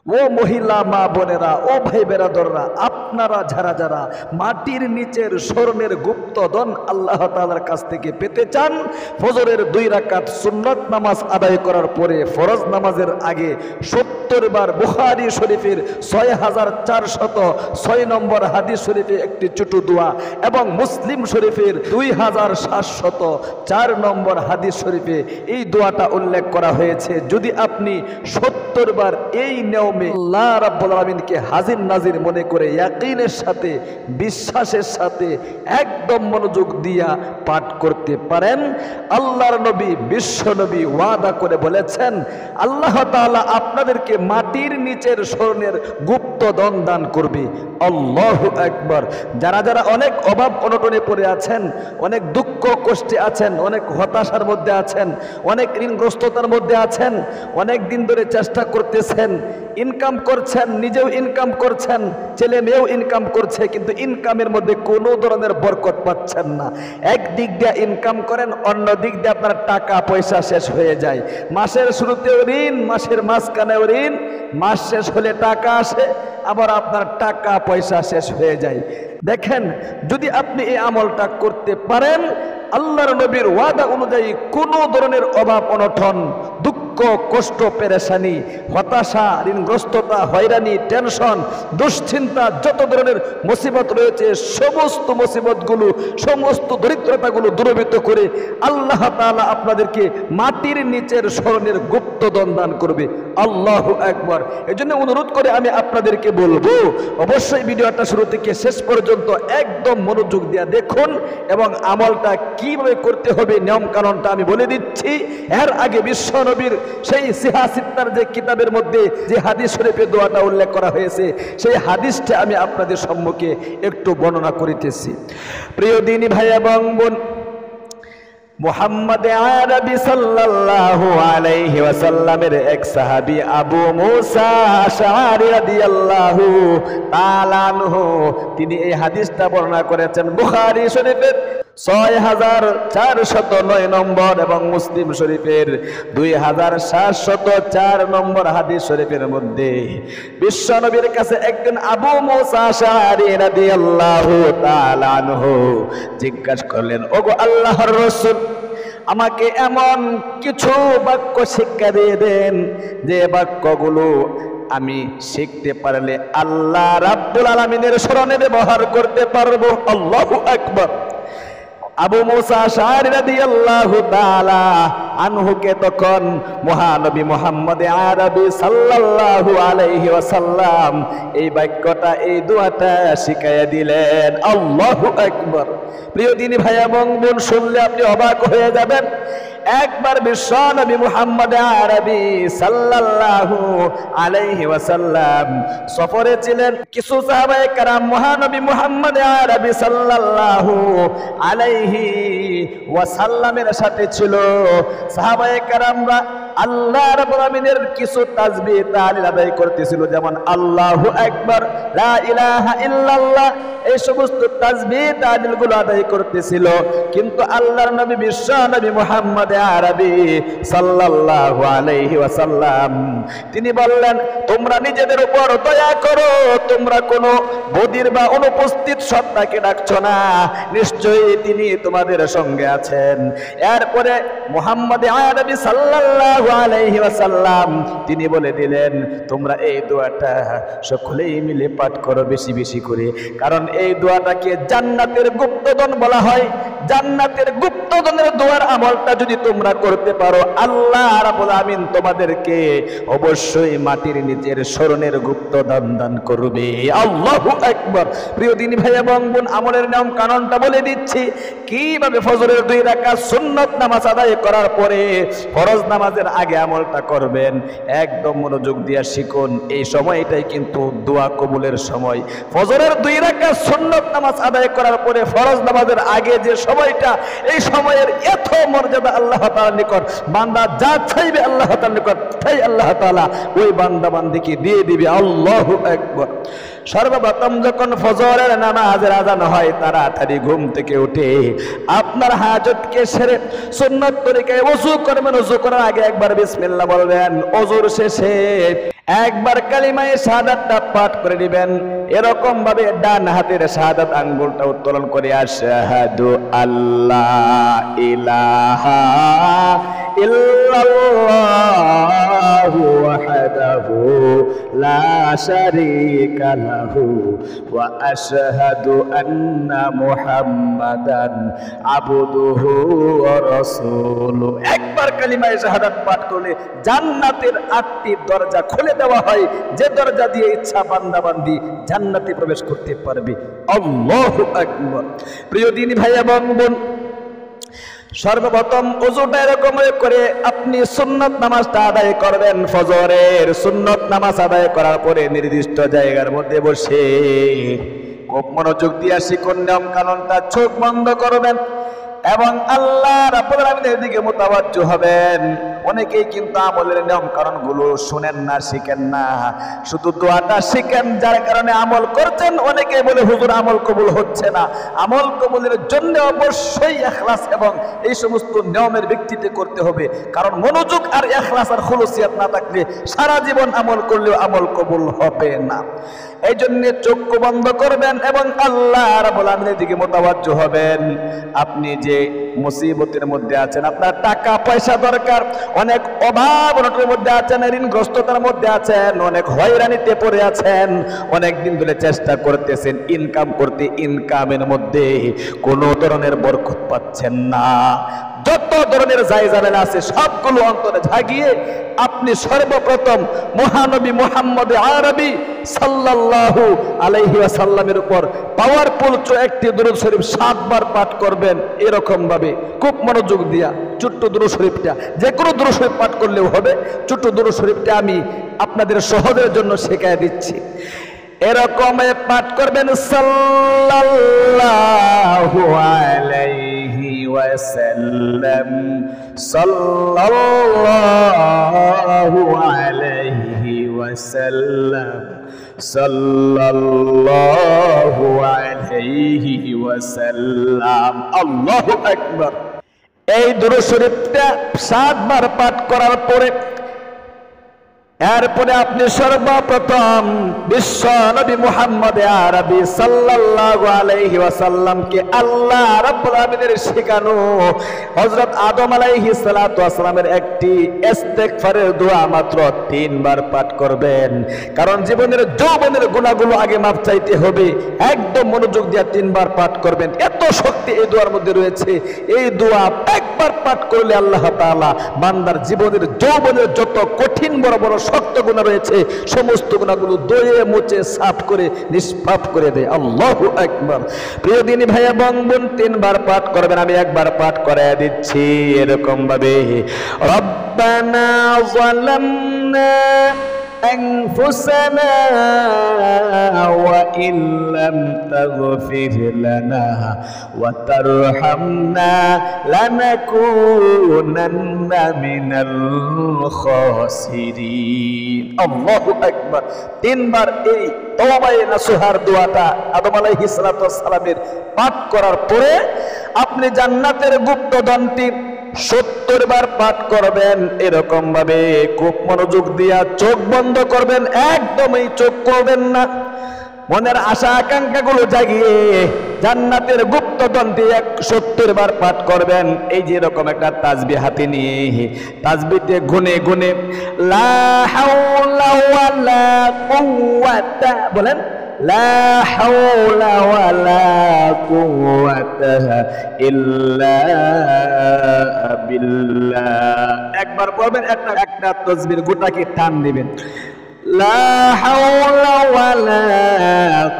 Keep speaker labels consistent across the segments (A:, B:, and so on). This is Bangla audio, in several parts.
A: ও মহিলা মা বোনেরা, ও ভাই বেরাদররা, আপনারা যারা যারা মাটির নিচের স্বর্ণের গুপ্তধন আল্লাহ তাআলার কাছ থেকে পেতে চান, ফজরের 2 রাকাত সুন্নত নামাজ আদায় করার পরে ফরজ নামাজের আগে 70 বার বুখারী শরীফের 6406 নম্বর হাদিস শরীফে একটি ছোট দোয়া এবং মুসলিম শরীফের 2704 নম্বর হাদিস শরীফে এই দোয়াটা উল্লেখ করা হয়েছে। যদি আপনি 70 বার এই নিয়মে আল্লাহ রাব্বুল আলামিনকে হাজির নাজির মনে করে ইয়াকিনের সাথে, বিশ্বাসের সাথে একদম মনোযোগ দিয়া পাঠ করতে পারেন, আল্লাহর নবী বিশ্ব নবী ওয়াদা করে বলেছেন আল্লাহ তাআলা আপনাদেরকে মাটির নিচের স্বর্ণের গুপ্তধন দান করবে। আল্লাহু আকবার। যারা যারা অনেক অভাব অনটনে পড়ে আছেন, অনেক দুঃখ কষ্টে আছেন, অনেক হতাশার মধ্যে আছেন, অনেক ঋণগ্রস্ততার মধ্যে আছেন, অনেক দিন ধরে চেষ্টা করতেছেন, ইনকাম করছেন, নিজেও ইনকাম করছেন, ছেলে মেয়েও ইনকাম করছে, কিন্তু ইনকামের মধ্যে কোনো ধরনের বরকত পাচ্ছেন না। এক দিক দিয়ে ইনকাম করেন, অন্য দিক দিয়ে আপনার টাকা পয়সা শেষ হয়ে যায়। মাসের শুরুতেও ঋণ, মাসের মাঝখানেও ঋণ, মাস শেষ হলে টাকা আসে, আবার আপনার টাকা পয়সা শেষ হয়ে যায়। দেখেন, যদি আপনি এই আমলটা করতে পারেন, আল্লাহর নবীর ওয়াদা অনুযায়ী কোনো ধরনের অভাব অনটন, দুঃখ কষ্ট পেরেশানি, হতাশা, ঋণগ্রস্ততা, হয়রানি, টেনশন, দুশ্চিন্তা, যত ধরনের মুসিবত রয়েছে সমস্ত মুসিবতগুলো, সমস্ত দরিদ্রতাগুলো দূরীভূত করে আল্লাহ তাআলা আপনাদেরকে মাটির নিচের স্বর্ণের গুপ্তধন দান করবে। আল্লাহু আকবার। এজন্য অনুরোধ করে আমি আপনাদেরকে বলবো, অবশ্যই ভিডিওটা শুরু থেকে শেষ পর্যন্ত একদম মনোযোগ দিয়ে দেখুন এবং আমলটা কিভাবে করতে হবে নিয়ম কানুনটা আমি বলে দিচ্ছি। এর আগে বিশ্ব নবীর সেই সিহাসিত্তার যে কিতাবের মধ্যে যে হাদিস শরীফে দোয়াটা উল্লেখ করা হয়েছে, সেই হাদিসটা আমি আপনাদের সম্মুখে একটু বর্ণনা করিতেছি। প্রিয় দিনী ভাই এবং বোন, মুহাম্মদ আরবি সাল্লাল্লাহু আলাইহি ওয়াসাল্লামের এক সাহাবী আবু মুসা আশআরী রাদিয়াল্লাহু তাআলা আনহু, তিনি এই হাদিসটা বর্ণনা করেছেন বুখারী শরীফের 6409 নম্বর এবং মুসলিম শরীফের 2704 নম্বর হাদিস শরীফের মধ্যে বিশ্ব নবীর কাছে একদিন আবু মুসা আশআরী রাদিয়াল্লাহু তাআলা আনহু জিজ্ঞাসা করলেন, ওগো আল্লাহর রাসূল, আমাকে এমন কিছু বাক্য শিক্ষা দিয়ে দেন যে বাক্যগুলো আমি শিখতে পারলে আল্লাহ রাব্বুল আলামিনের স্মরণে ব্যবহার করতে পারবো। আল্লাহু আকবার। আবু মুসা আশআরী রাদিয়াল্লাহু তাআলা আনহুকে তখন মহানবী মুহাম্মদ আরবি সাল্লাল্লাহু আলাইহি ওয়াসাল্লাম এই বাক্যটা, এই দোয়াটা শিখাইয়া দিলেন। আল্লাহু আকবার। প্রিয় দিনী ভাই এবং বোন, শুনলে আপনি অবাক হয়ে যাবেন। একবার বিশ্ব নবী মুহাম্মদ আরবি সাল্লাল্লাহু আলাইহি ওয়াসাল্লাম সফরে ছিলেন। কিছু সাহাবায়ে কেরাম মহানবী মুহাম্মদ আরবি সাল্লাল্লাহু আলাইহি ওয়াসাল্লামের সাথে ছিল। সাহাবায়ে কেরামরা আল্লাহ রাব্বুল আমিনের কিছু তাসবিহ তাহলিল আদায় করতেছিল, যেমন আল্লাহু আকবার, লা ইলাহা ইল্লাল্লাহ, এই সমস্ত তাসবিহ তাহলিলগুলো আদায় করতেছিল। কিন্তু আল্লাহর নবী বিশ্ব নবী মুহাম্মদ আরবি সাল্লাল্লাহু আলাইহি ওয়াসাল্লাম তিনি বললেন, তোমরা নিজেদের উপর দয়া করো, তোমরা কোনো বদির বা অনুপস্থিত সত্তাকে ডাকছো না, নিশ্চয়ই তিনি তোমাদের সঙ্গে আছেন। এরপরে মুহাম্মদ আরবি সাল্লাল্লাহু আলাইহি ওয়াসাল্লাম তিনি বলে দিলেন, তোমরা এই দোয়াটা সকলেই মিলে পাঠ করো বেশি বেশি করে, কারণ এই দোয়াটাকে জান্নাতের গুপ্তধন বলা হয়। জান্নাতের গুপ্তধনের দোয়ার আমলটা যদি তোমরা করতে পারো, আল্লাহ রাব্বুল আমিন তোমাদেরকে অবশ্যই মাটির নিচের স্বর্ণের গুপ্তধন দান করবে। আল্লাহু আকবার। প্রিয় দিনী ভাই এবং বোন, আমলের নিয়ম কানুনটা বলে দিচ্ছি কিভাবে ফজরের 2 রাকাত সুন্নত নামাজ আদায় করার পরে ফরজ নামাজের আগে আমলটা করবেন। একদম মনোযোগ দিয়ে শিখুন, এই সময়টাই কিন্তু দোয়া কবুলের সময়। ফজরের 2 রাকাত সুন্নত নামাজ আদায় করার পরে ফরজ নামাজের আগে যে সময়টা, এই সময়ের এত মর্যাদা আল্লাহ তাআলার নিকট। বান্দা যা চাইবে আল্লাহ তাআলার নিকট তাই আল্লাহ তাআলা ওই বান্দা বান্দিকে দিয়ে দিবে। আল্লাহু আকবার। সর্বপ্রথম যখন ফজরের নামাজের আযান হয় তাড়াতাড়ি ঘুম থেকে উঠে আপনার হাজতকে সেরে সুন্নাত তরিকায় ওযু করবেন। ওযু করার আগে একবার বিসমিল্লাহ বলবেন, ওযুর শেষে একবার কালিমায়ে শাহাদাতটা পাঠ করে দিবেন। এরকম ভাবে ডান হাতের শাহাদাত আঙ্গুলটা উত্তোলন করে আশহাদু আল্লাহ ইলাহা ইল্লাল্লাহু ওয়াহদাহু লা শারীকা লাহু ওয়া আশহাদু আন্না মুহাম্মাদান আবদুহু ওয়া রাসূলুহু। একবার কালিমায়ে শাহাদাত পাঠ করলে জান্নাতের 8টি দরজা খুলে দেওয়া হয়, যে দরজা দিয়ে ইচ্ছা বান্দা বান্দি জান্নাতে প্রবেশ করতে পারবে। আল্লাহু আকবার। প্রিয় দিনী ভাই এবং বোন, সর্বপ্রথম ওযুটা এরকম করে আপনি সুন্নত নামাজটা আদায় করবেন। ফজরের সুন্নত নামাজ আদায় করার পরে নির্দিষ্ট জায়গার মধ্যে বসে খুব মনোযোগ দিয়ে শিখুন নিয়ম কানুনটা, চোখ বন্ধ করবেন এবং আল্লাহ রাব্বুল আলামিনের দিকে মুতাওয়াজ্জু হবেন। অনেকেই কিন্তু আমলের নিয়ম কারণগুলো শুনেন না, শিখেন না, শুধু দোয়াটা শিখেন, যার কারণে আমল করছেন। অনেকেই বলে হুজুর আমল কবুল হচ্ছে না। আমল কবুলের জন্য অবশ্যই ইখলাস এবং এই সমস্ত নিয়মের ভিত্তিতে করতে হবে, কারণ মনোযোগ আর ইখলাস আর খুলুসিয়াত না থাকলে সারা জীবন আমল করলেও আমল কবুল হবে না। এই জন্য চোখ বন্ধ করবেন এবং আল্লাহ রাব্বুল আলামিনের দিকে মুতাওয়াজ্জু হবেন। আপনি যে মুসিবতের মধ্যে আছেন, আপনার টাকা পয়সা দরকার, অনেক অভাব অনটনের মধ্যে আছেন, ঋণগ্রস্ততার মধ্যে আছেন, অনেক হয়রানিতে পড়ে আছেন, অনেক দিন ধরে চেষ্টা করতেছেন ইনকাম করতে, ইনকামের মধ্যে কোনো ধরনের বরকত পাচ্ছেন না, যত ধরনের জায়জামেলা আছে সবগুলো অন্তরে ঝাগিয়ে আপনি সর্বপ্রথম মহানবী মুহাম্মদ আরবি সাল্লাল্লাহু আলাইহি ওয়াসাল্লামের উপর পাওয়ারফুল একটি দুরূদ শরীফ 7 বার পাঠ করবেন। এরকম ভাবে খুব মনোযোগ দিয়া ছোট্ট দুরূদ শরীফটা, যে কোনো দুরূদ শরীফ পাঠ করলেও হবে, ছোট্ট দুরূদ শরীফটা আমি আপনাদের সহজের জন্য শেখায় দিচ্ছি। এরকম পাঠ করবেন, সাল্লাল্লাহু আলাইহি ওয়াসাল্লাম, সাল্লাল্লাহু আলাইহি ওয়াসাল্লাম, সাল্লাল্লাহু আলাইহি ওয়াসাল্লাম। আল্লাহু আকবার। এই দুরূদ শরীফটা 7 বার পাঠ করার পরে এরপরে আপনি সর্বপ্রথম বিশ্ব নবী মুহাম্মদ আরবি সাল্লাল্লাহু আলাইহি ওয়াসাল্লামকে আল্লাহ রাব্বুল আলামিনের শেখানো হযরত আদম আলাইহিস সালাতু ওয়াসালামের একটি ইস্তেগফারের দোয়া মাত্র 3 বার পাঠ করবেন। কারণ জীবনের যৌবনের গুনাহগুলো আগে মাফ চাইতে হবে, একদম মনোযোগ দিয়ে 3 বার পাঠ করবেন। এত শক্তি এই দোয়ার মধ্যে রয়েছে। এই দোয়া একবার পাঠ করলে আল্লাহ তাআলা বান্দার জীবনের যৌবনের যত কঠিন বড় বড় শক্ত গুনাহ রয়েছে সমস্ত গুনাহগুলো ধুয়ে মুছে সাফ করে নিষ্পাপ করে দেয়। আল্লাহু আকবার। প্রিয় দিনী ভাই এবং বোন, 3 বার পাঠ করবেন, আমি একবার পাঠ করায় দিচ্ছি এরকম ভাবে। রব্বানা যালামনা أنفسنا وإن لم تغفر لنا وترحمنا لنكونن من الخاسرين। الله أكبر। 3 বার এই তওবায়ে নাসুহার দোয়াটা আদম আলাইহিস সালাতু ওয়াস সালামের পাঠ করার পরে আপনি জান্নাতের গুপ্তধনটি 70 বার পাঠ করবেন। এরকম ভাবে খুব মনোযোগ দিয়া চোখ বন্ধ করবেন, একদমই চোখ খুলবেন না। মনের আশা আকাঙ্ক্ষা গুলো জাগিয়ে জান্নাতের গুপ্তধনটি 70 বার পাঠ করবেন। এই যে এরকম একটা তাসবিহ হাতে নিয়ে তাসবিহতে গুনে গুনে লা হাওলা ওয়ালা কুওয়াতা, বলেন লা হাওলা ওয়ালা কুওয়াতা ইল্লা বিল্লাহ। একবার পড়বেন, একটা তাসবিহর গোটাকে টান দিবেন। লা হাওলা ওয়ালা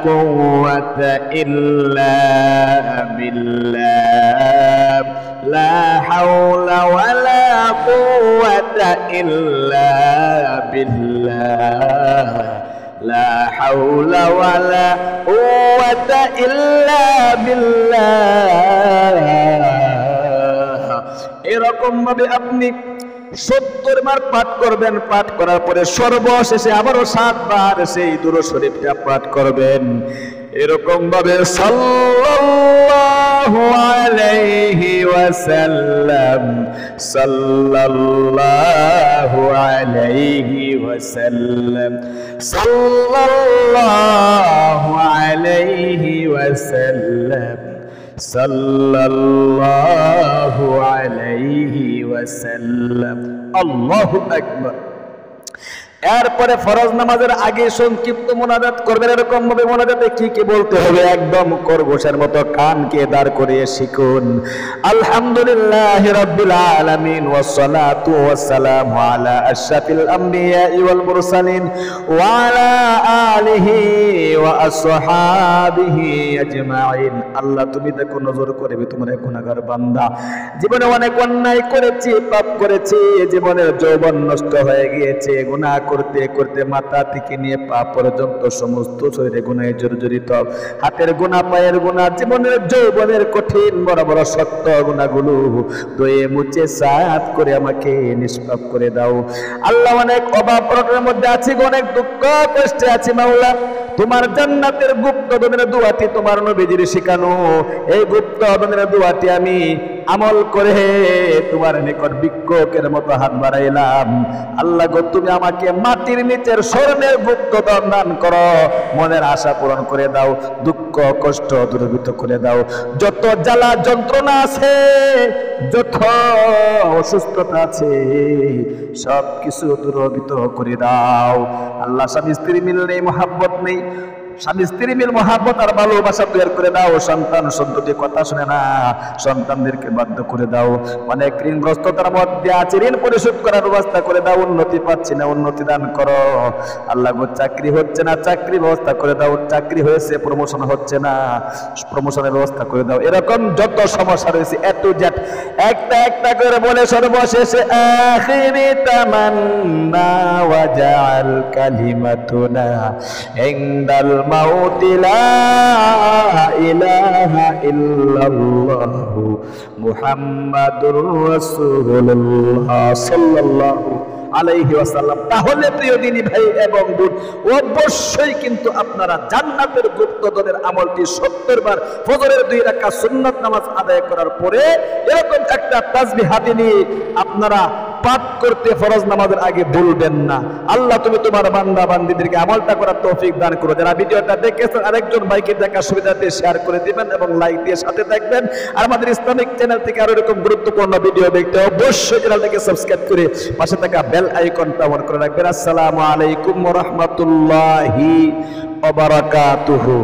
A: কুওয়াতা ইল্লা বিল্লাহ, লা হাওলা ওয়ালা কুওয়াতা ইল্লা বিল্লাহ, লা হাওলা ওয়ালা কুওয়াতা ইল্লা বিল্লাহ। এরকম ভাবে আপনি 70 বার পাঠ করবেন। পাঠ করার পরে সর্বশেষে আবারও 7 বার সেই দুরূদ শরীফটা পাঠ করবেন। এরকম ভাবে সাল্লাল্লাহু আলাইহি ওয়াসাল্লাম, সাল্লাল্লাহু আলাইহি ওয়াসাল্লাম, সাল্লাল্লাহু আলাইহি ওয়াসাল্লাম, সাল্লাল্লাহু আলাইহি ওয়াসাল্লাম। আল্লাহু আকবার। এরপরে ফরজ নামাজের আগে সংক্ষিপ্ত মোনাজাত করবেন। এরকম ভাবে মোনাজাতে কি কি বলতে হবে একদম খরগোশের মতো কানকে দাঁড় করিয়ে শিখুন। আলহামদুলিল্লাহি রাব্বিল আলামিন ওয়াসসালাতু ওয়াসসালামু আলা আশরাফিল আমবিয়া ওয়াল মুরসালিন ওয়া আলা আলিহি ওয়া আসহাবিহি আজমাইন। আল্লাহ তুমি দেখো, নজর করবে তোমার গুনাহগার বান্দা। জীবনে অনেক অন্যায় করেছি, পাপ করেছি, জীবনের যৌবন নষ্ট হয়ে গিয়েছে। গুনাহ করতে করতে মাথা থেকে নিয়ে পা পর্যন্ত সমস্ত শরীরে গুনাহে জর্জরিত। হাতের গুনাহ, পায়ের গুনাহ, জীবনের যৌবনের কঠিন বড় বড় শক্ত গুনাহগুলো ধুয়ে মুছে সাফ করে আমাকে নিষ্পাপ করে দাও। আল্লাহ, অনেক অভাব অনটনের মধ্যে আছি, অনেক দুঃখ কষ্টে আছি। মাওলা, তোমার জান্নাতের গুপ্ত ধনের দোয়াটি তোমার নবীজির শিখানো, এই গুপ্ত ধনের দোয়াটি আমি আমল করে তোমার নিকট ভিক্ষুকের মতো হাত বাড়াইলাম। আল্লাহ গো, তুমি আমাকে মাটির নিচের স্বর্ণের গুপ্ত ধন দান করো, মনের আশা পূরণ করে দাও, দুঃখ কষ্ট দূরীভূত করে দাও। যত জ্বালা যন্ত্রণা আছে, যত অসুস্থতা আছে, সব কিছু দূরীভূত করে দাও। আল্লাহ, স্বামী স্ত্রী মিল নেই, মহাব্বত নেই, স্বামী স্ত্রী মিল মহাব্বত আর ভালোবাসা তৈরি করে দাও। সন্তান সন্ততি কথা শুনে না, সন্তানদেরকে বাধ্য করে দাও। অনেক ঋণগ্রস্ততার মধ্যে আছে, ঋণ পরিশোধ করার ব্যবস্থা করে দাও। উন্নতি পাচ্ছি না, উন্নতি দান করো। আল্লাহ গো, চাকরি হচ্ছে না, চাকরি ব্যবস্থা করে দাও। চাকরি হয়েছে, প্রমোশন হচ্ছে না, প্রমোশনের ব্যবস্থা করে দাও। এরকম যত সমস্যা রয়েছে এ টু জেড একটা একটা করে বলে সর্বশেষে আখিরি তামান্না ওয়াজাল কালিমাতুনা ইনদাল মাউতি লা ইলাহা ইল্লাল্লাহু মুহাম্মাদুর রাসূলুল্লাহ সাল্লাল্লাহু আলাইহি ওয়াসাল্লাম। তাহলে প্রিয় দিনী ভাই এবং বোন, অবশ্যই কিন্তু আপনারা জান্নাতের গুপ্তধনের আমলটি 70 বার ফজরের 2 রাকাত সুন্নাত নামাজ আদায় করার পরে এরকম একটা তাসবিহ হাতে নিয়ে আপনারা পাঠ করতে ফরজ নামাজের আগে ভুলবেন না। আল্লাহ, তুমি তোমার বান্দা বান্দীদেরকে আমলটা করার তৌফিক দান করো। যারা ভিডিওটা দেখেছেন আরেকজন ভাইকে দেখার সুবিধাতে শেয়ার করে দিবেন এবং লাইক দিয়ে সাথে থাকবেন। আর আমাদের ইসলামিক চ্যানেল থেকে আরো এরকম গুরুত্বপূর্ণ ভিডিও দেখতে অবশ্যই চ্যানেলটাকে সাবস্ক্রাইব করে পাশে থাকা বেল আইকনটা অন করে রাখবেন। আসসালামু আলাইকুম ওয়া রাহমাতুল্লাহি ওয়া বারাকাতুহু।